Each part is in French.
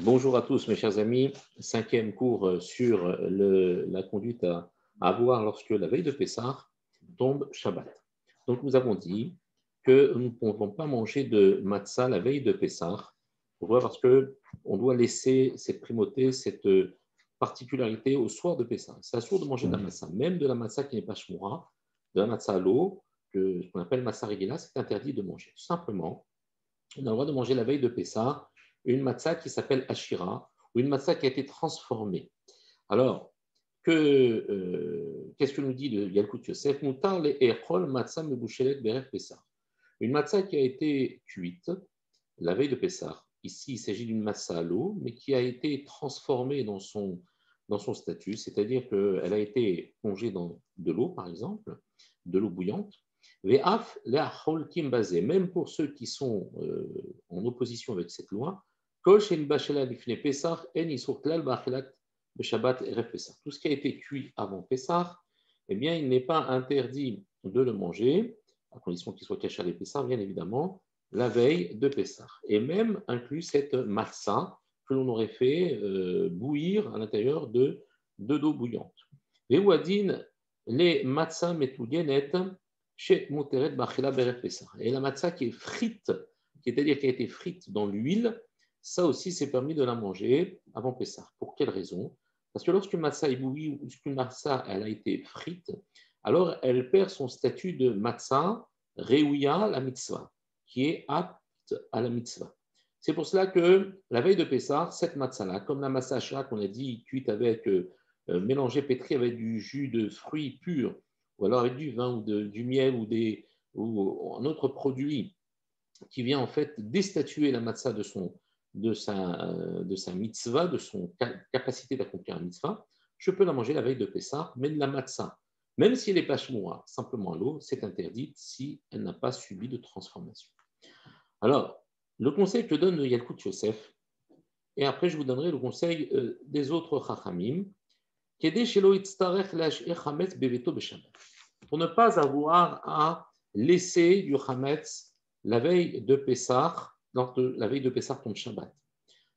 Bonjour à tous mes chers amis, cinquième cours sur la conduite à avoir lorsque la veille de Pessah tombe Shabbat. Donc nous avons dit que nous ne pouvons pas manger de matzah la veille de Pessah, pourquoi? Parce qu'on doit laisser cette primauté, cette particularité au soir de Pessah. C'est assuré de manger de la matzah, même de la matzah qui n'est pas shmoura, de la matzah à l'eau, ce qu'on appelle matzah regila, c'est interdit de manger. Tout simplement, on a le droit de manger la veille de Pessah une matzah qui s'appelle Ashira, ou une matzah qui a été transformée. Alors, qu'est-ce que nous dit le Yalkut Yosef? Mutar le echol matzah mebushelet berev Pessah. Une matzah qui a été cuite la veille de Pessah. Ici, il s'agit d'une matzah à l'eau, mais qui a été transformée dans son statut, c'est-à-dire qu'elle a été plongée dans de l'eau, par exemple, de l'eau bouillante. Même pour ceux qui sont en opposition avec cette loi, tout ce qui a été cuit avant Pessah, eh bien, il n'est pas interdit de le manger, à condition qu'il soit caché à les Pessah, bien évidemment, la veille de Pessah. Et même inclus cette matzah que l'on aurait fait bouillir à l'intérieur de d'eau bouillante. Les wadin, les matzah metougenet, et la matzah qui est frite, c'est-à-dire qui a été frite dans l'huile, ça aussi c'est permis de la manger avant Pessah. Pour quelle raison? Parce que lorsqu'une matzah est bouillie ou lorsqu'une matzah elle a été frite, alors elle perd son statut de matzah réouya la mitzvah, qui est apte à la mitzvah. C'est pour cela que la veille de Pessah, cette matzah-là, comme la matzah ashra qu'on a dit cuite avec, mélangée, pétrie avec du jus de fruits purs, ou alors avec du vin ou du miel ou un autre produit qui vient en fait déstatuer la matzah de sa mitzvah, de son capacité d'accomplir un mitzvah, je peux la manger la veille de Pessah, mais de la matzah, même si elle n'est pas shmoura, simplement à l'eau, c'est interdit si elle n'a pas subi de transformation. Alors, le conseil que donne le Yalkut Yosef, et après je vous donnerai le conseil des autres Chachamim, pour ne pas avoir à laisser du Hametz la veille de Pessah, la veille de Pessah tombe Shabbat.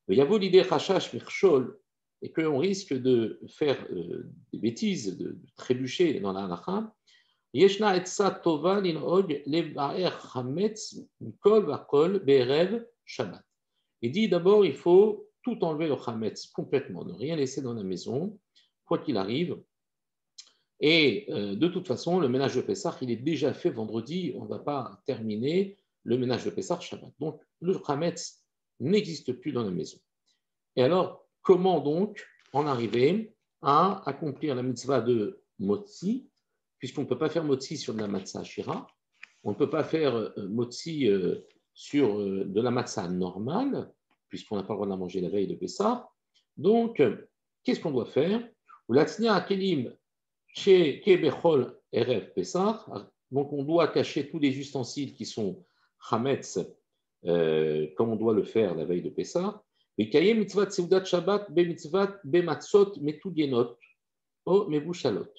Il y a l'idée Chachash Mirchol, et qu'on risque de faire des bêtises, de trébucher dans la halacha. Yeshna etza tova lin'og levaer Hametz mikol vakol be'erev Shabbat. Il dit d'abord, il faut tout enlever le Hametz complètement, ne rien laisser dans la maison, quoi qu'il arrive. Et de toute façon, le ménage de Pessah, il est déjà fait vendredi. On ne va pas terminer le ménage de Pessah Shabbat. Donc, le Hametz n'existe plus dans la maison. Et alors, comment donc en arriver à accomplir la mitzvah de Motzi, puisqu'on ne peut pas faire Motzi sur de la matzah shira, on ne peut pas faire Motzi sur de la matzah normale, puisqu'on n'a pas le droit de la manger la veille de Pessah. Donc, qu'est-ce qu'on doit faire? Chez Kebechol Erev Pessah, donc on doit cacher tous les ustensiles qui sont Hametz, comme on doit le faire la veille de Pessah. Et Kayem mitzvat seudat Shabbat be mitzvat be matzot metugenot o mebushalot.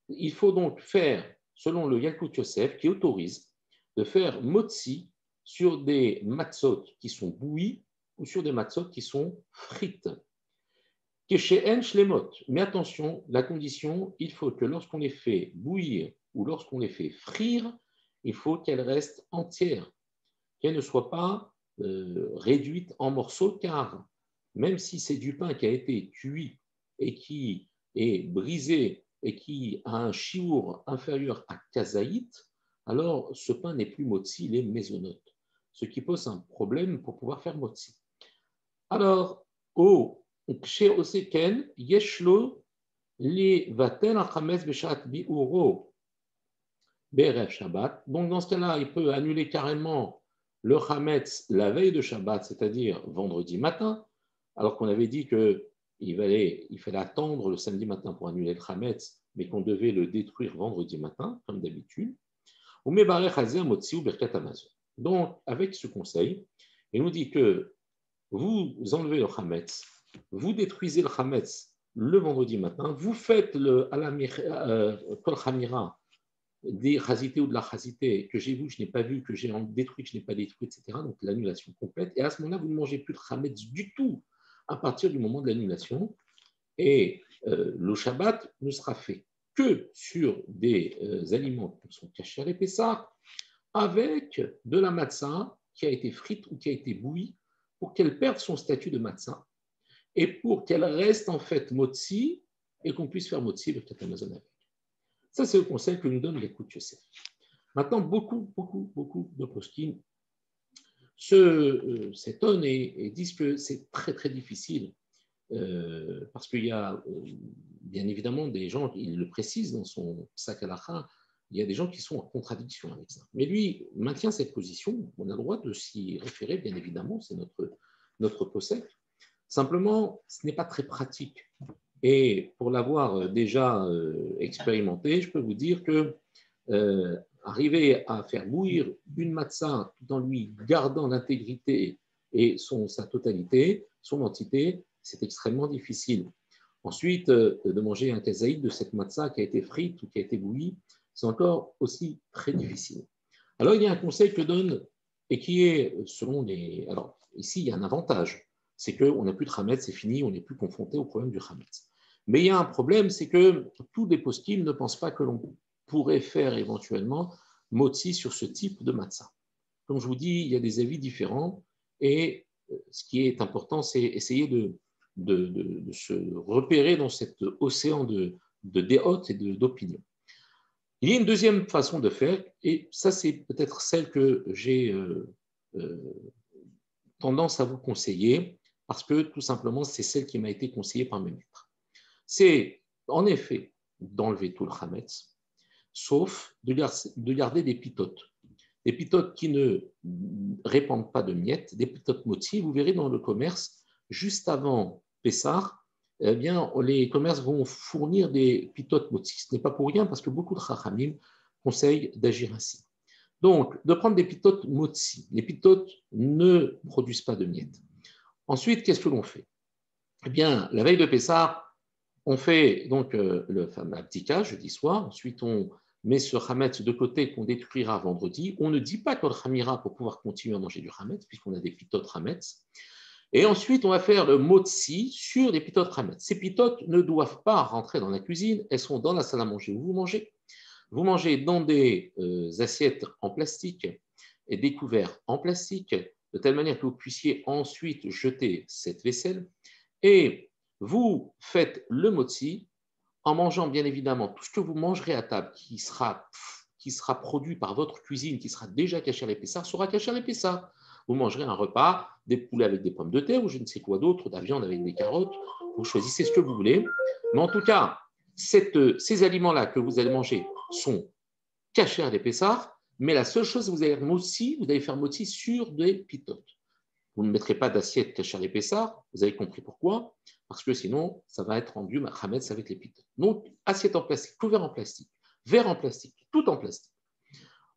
Il faut donc faire, selon le Yalkut Yosef, qui autorise de faire motzi sur des matzot qui sont bouillis ou sur des matzot qui sont frites. Mais attention, la condition, il faut que lorsqu'on les fait bouillir ou lorsqu'on les fait frire, il faut qu'elles restent entières, qu'elles ne soient pas réduites en morceaux, car même si c'est du pain qui a été cuit et qui est brisé et qui a un chiour inférieur à kazaït, alors ce pain n'est plus motzi, il est mésonote, ce qui pose un problème pour pouvoir faire motzi. Alors, chez Oseken, Yeshlo li vatel achametz beshat bi'uro be'erev Shabbat. Donc, dans ce cas-là, il peut annuler carrément le chametz la veille de Shabbat, c'est-à-dire vendredi matin, alors qu'on avait dit qu'il fallait attendre le samedi matin pour annuler le chametz, mais qu'on devait le détruire vendredi matin, comme d'habitude. Donc, avec ce conseil, il nous dit que vous enlevez le chametz, vous détruisez le chametz le vendredi matin, vous faites le kol chamira des chazité ou de la chazité que j'ai vu, que je n'ai pas vu, que j'ai détruit, que je n'ai pas détruit, etc. Donc l'annulation complète. Et à ce moment-là, vous ne mangez plus de chametz du tout à partir du moment de l'annulation. Et le Shabbat ne sera fait que sur des aliments qui sont cachés à l'épaissard, avec de la matzah qui a été frite ou qui a été bouillie pour qu'elle perde son statut de matzah et pour qu'elle reste en fait motzi et qu'on puisse faire motzi le Amazon avec. Ça, c'est le conseil que nous donne l'écoute Yosef. Maintenant, beaucoup de poskim s'étonnent et disent que c'est très, très difficile parce qu'il y a bien évidemment des gens, il le précise dans son Psak Halacha, il y a des gens qui sont en contradiction avec ça. Mais lui maintient cette position, on a le droit de s'y référer, bien évidemment, c'est notre possède. Simplement, ce n'est pas très pratique. Et pour l'avoir déjà expérimenté, je peux vous dire que arriver à faire bouillir une matzah tout en lui gardant l'intégrité et sa totalité, son entité, c'est extrêmement difficile. Ensuite, de manger un kazaïd de cette matzah qui a été frite ou qui a été bouillie, c'est encore aussi très difficile. Alors, il y a un conseil que donne et qui est selon les... Alors, ici, il y a un avantage, c'est qu'on n'a plus de Hametz, c'est fini, on n'est plus confronté au problème du Hametz. Mais il y a un problème, c'est que tous les poskim ne pensent pas que l'on pourrait faire éventuellement motzi sur ce type de matzah. Comme je vous dis, il y a des avis différents et ce qui est important, c'est essayer de se repérer dans cet océan de déhot et d'opinion. Il y a une deuxième façon de faire, et ça c'est peut-être celle que j'ai tendance à vous conseiller, parce que tout simplement c'est celle qui m'a été conseillée par mes maîtres. C'est en effet d'enlever tout le chametz, sauf de garder des pitotes. Des pitotes qui ne répandent pas de miettes, des pitotes motifs. Vous verrez dans le commerce, juste avant Pessah, eh bien, les commerces vont fournir des pitotes motifs. Ce n'est pas pour rien parce que beaucoup de chachamim conseillent d'agir ainsi. Donc, de prendre des pitotes motifs. Les pitotes ne produisent pas de miettes. Ensuite, qu'est-ce que l'on fait? Eh bien, la veille de Pessah, on fait donc le fameux abdika, jeudi soir. Ensuite, on met ce chametz de côté qu'on détruira vendredi. On ne dit pas qu'on le chamira pour pouvoir continuer à manger du chametz, puisqu'on a des pitotes chametz. Et ensuite, on va faire le motzi sur des pitotes chametz. Ces pitotes ne doivent pas rentrer dans la cuisine, elles sont dans la salle à manger où vous mangez. Vous mangez dans des assiettes en plastique et des couverts en plastique, de telle manière que vous puissiez ensuite jeter cette vaisselle. Et vous faites le motzi en mangeant bien évidemment tout ce que vous mangerez à table qui sera produit par votre cuisine, qui sera déjà caché à l'épaissard, sera caché à l'épaissard. Vous mangerez un repas, des poulets avec des pommes de terre ou je ne sais quoi d'autre, de la viande avec des carottes, vous choisissez ce que vous voulez. Mais en tout cas, ces aliments-là que vous allez manger sont cachés à l'épaissard, mais la seule chose, vous allez faire motzi sur des pitotes. Vous ne mettrez pas d'assiette cachée à l'épaissard, vous avez compris pourquoi, parce que sinon, ça va être rendu chametz avec les pitotes. Donc, assiette en plastique, couvert en plastique, verre en plastique, tout en plastique.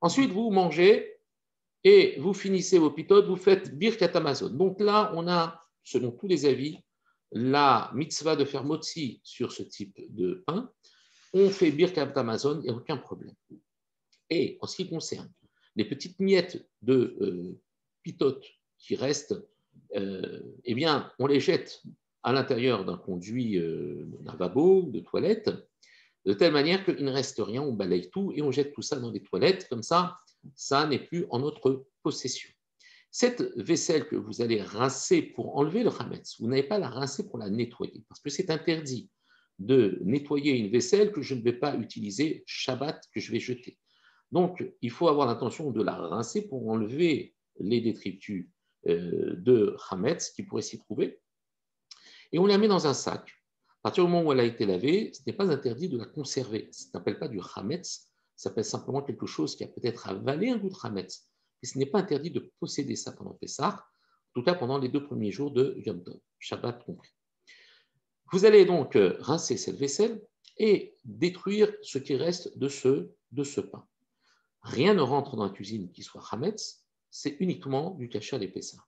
Ensuite, vous mangez et vous finissez vos pitotes, vous faites birkat Amazon. Donc là, on a, selon tous les avis, la mitzvah de faire motzi sur ce type de pain. On fait birkat Amazon, il n'y a aucun problème. Et en ce qui concerne les petites miettes de pitotes qui restent, eh bien, on les jette à l'intérieur d'un conduit d'un lavabo, de toilette, de telle manière qu'il ne reste rien, on balaye tout et on jette tout ça dans les toilettes, comme ça n'est plus en notre possession. Cette vaisselle que vous allez rincer pour enlever le chametz, vous n'avez pas à la rincer pour la nettoyer, parce que c'est interdit de nettoyer une vaisselle que je ne vais pas utiliser Shabbat, que je vais jeter. Donc, il faut avoir l'intention de la rincer pour enlever les détritus de chametz qui pourraient s'y trouver. Et on la met dans un sac. À partir du moment où elle a été lavée, ce n'est pas interdit de la conserver. Ça ne s'appelle pas du chametz, ça s'appelle simplement quelque chose qui a peut-être avalé un goût de chametz. Et ce n'est pas interdit de posséder ça pendant Pessah, en tout cas pendant les 2 premiers jours de Yom Tov, Shabbat compris. Vous allez donc rincer cette vaisselle et détruire ce qui reste de ce pain. Rien ne rentre dans la cuisine qui soit chametz, c'est uniquement du cachet à l'épaisseur.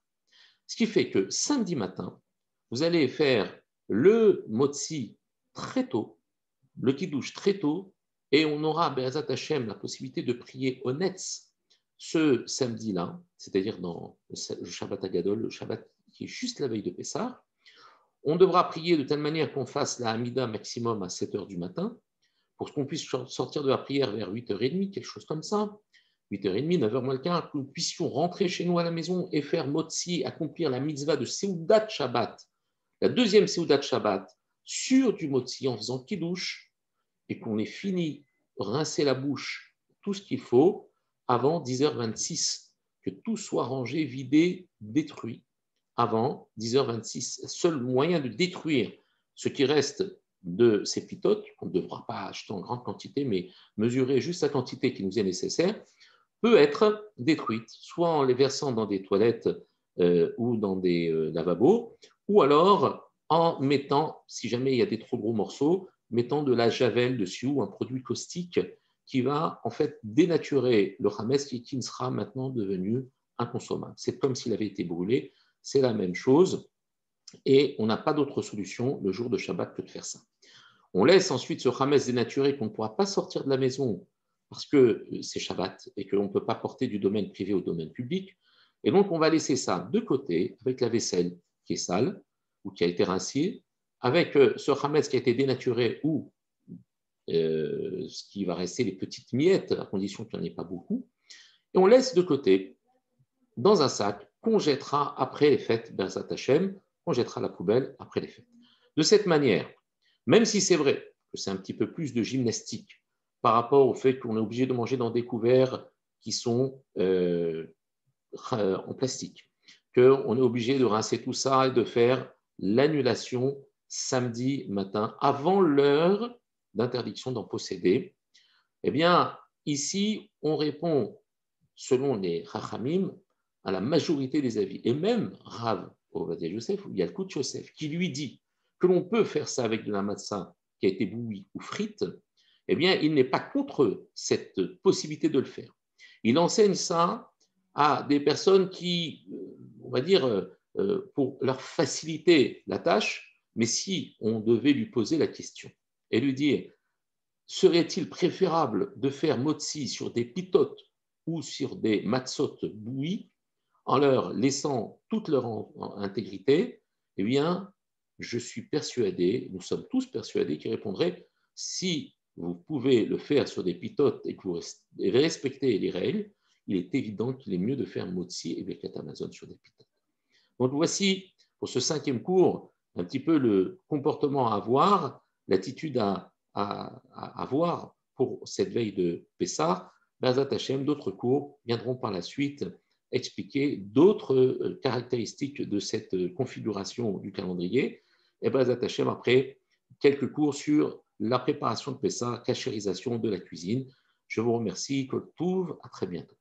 Ce qui fait que samedi matin, vous allez faire le motzi très tôt, le kiddush très tôt, et on aura, Be'ezat Hashem, la possibilité de prier au Netz ce samedi-là, c'est-à-dire dans le Shabbat Agadol, le Shabbat qui est juste la veille de Pessah. On devra prier de telle manière qu'on fasse la Hamida maximum à 7 heures du matin, pour qu'on puisse sortir de la prière vers 8h30, quelque chose comme ça. 8h30, 9h moins le quart, que nous puissions rentrer chez nous à la maison et faire Motzi, accomplir la mitzvah de Seudat Shabbat, la deuxième Seudat Shabbat, sur du Motzi en faisant Kiddush, et qu'on ait fini, rincer la bouche, tout ce qu'il faut, avant 10h26, que tout soit rangé, vidé, détruit, avant 10h26. Seul moyen de détruire ce qui reste de ces pitotes, qu'on ne devra pas acheter en grande quantité, mais mesurer juste la quantité qui nous est nécessaire, peut être détruite, soit en les versant dans des toilettes ou dans des lavabos, ou alors en mettant, si jamais il y a des trop gros morceaux, mettant de la javel dessus ou un produit caustique qui va en fait dénaturer le Hametz qui ne sera maintenant devenu inconsommable. C'est comme s'il avait été brûlé, c'est la même chose et on n'a pas d'autre solution le jour de Shabbat que de faire ça. On laisse ensuite ce Hametz dénaturé qu'on ne pourra pas sortir de la maison parce que c'est Shabbat et qu'on ne peut pas porter du domaine privé au domaine public. Et donc, on va laisser ça de côté avec la vaisselle qui est sale ou qui a été rincée, avec ce Hametz qui a été dénaturé ou ce qui va rester les petites miettes, à condition qu'il n'y en ait pas beaucoup. Et on laisse de côté dans un sac qu'on jettera après les fêtes Berzat Hashem, qu'on jettera à la poubelle après les fêtes. De cette manière, même si c'est vrai que c'est un petit peu plus de gymnastique par rapport au fait qu'on est obligé de manger dans des couverts qui sont en plastique, qu'on est obligé de rincer tout ça et de faire l'annulation samedi matin avant l'heure d'interdiction d'en posséder, eh bien, ici, on répond, selon les Chachamim, à la majorité des avis. Et même Rav Ovadia Yosef, il y a le Kout Yosef, qui lui dit que l'on peut faire ça avec de la matzah qui a été bouillie ou frite, eh bien, il n'est pas contre cette possibilité de le faire. Il enseigne ça à des personnes qui, on va dire, pour leur faciliter la tâche, mais si on devait lui poser la question et lui dire, serait-il préférable de faire motzi sur des pitotes ou sur des matzot bouillis en leur laissant toute leur intégrité? Eh bien, je suis persuadé, nous sommes tous persuadés qu'ils répondraient, si vous pouvez le faire sur des pitotes et que vous respectez les règles, il est évident qu'il est mieux de faire motzi et Birkat Hamazon sur des pitotes. Donc voici, pour ce 5e cours, un petit peu le comportement à avoir, l'attitude à avoir pour cette veille de Pessah. Berzat Hashem, d'autres cours viendront par la suite expliquer d'autres caractéristiques de cette configuration du calendrier. Et Berzat Hashem, après, quelques cours sur la préparation de Pessah, cachérisation de la cuisine. Je vous remercie, Kol Touv, à très bientôt.